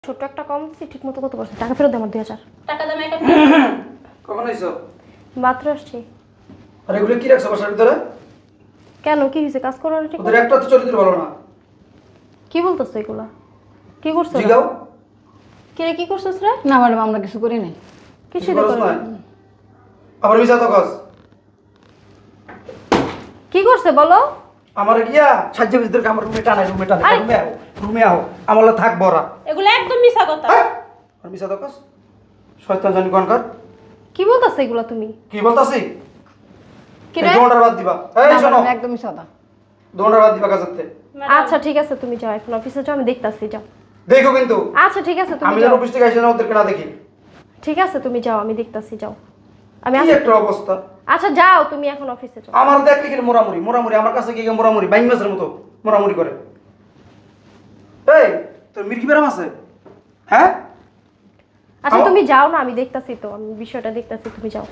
ছোট্ট একটা কম দিচ্ছি ঠিক মতো কত করছে টাকা ফেরত দে আমার 2000 টাকা দাও মেকআপ কখন আইছো? মাত্র আসছি। আর এগুলো কি রাখছো বাসার ভিতরে? কেন কি হয়েছে কাজ করো না ঠিক ওদের একটা তো চরিত্র ভালো না। কি বলতেছো এগুলা কি করছো জিগাও কি রে কি করছস রে না ম্যাডাম আমরা কিছু করি নাই। কিছু কিছু করছ দেখো না? আবার মিছা তো কস। কি করছে বলো আমার গিয়া সাজ্জা ভিতরে আমার রুমে টানাই রুমে আও আমার লা থাক বড়া। এগুলো একদম মিছা কথা। আর মিছা তো কস। শয়তান জানি কোনকার। কি বলতেছো এগুলা তুমি কি বলতাছি? কি এই রে দোনটার বাদ দিবা। এই না, শোনো। ম্যাডাম, একদমই সাদা। দোনটার বাদ দিবা কাজতে। আচ্ছা ঠিক আছে তুমি যাও এখন অফিসে যাও আমি দেখতাছি যাও দেখো কিন্তু আচ্ছা ঠিক আছে তুমি আমি যেন যাও অফিস থেকে আইসা না ওদেরকে না দেখি। ঠিক আছে তুমি যাও আমি দেখতাছি যাও আমি কি আসি। একটা অবস্থা। আচ্ছা যাও তুমি এখন অফিসে যাও আমার দেখলি কি মোরামুরি আমার কাছে কি মোরামুরি বাইং মাছের মতো মোরামুরি করে। এই তোর মির্কি বেরাম আছে? হ্যাঁ? আচ্ছা আমার- তুমি যাও না আমি দেখতাছি তো আমি বিষয়টা দেখতাছি তুমি যাও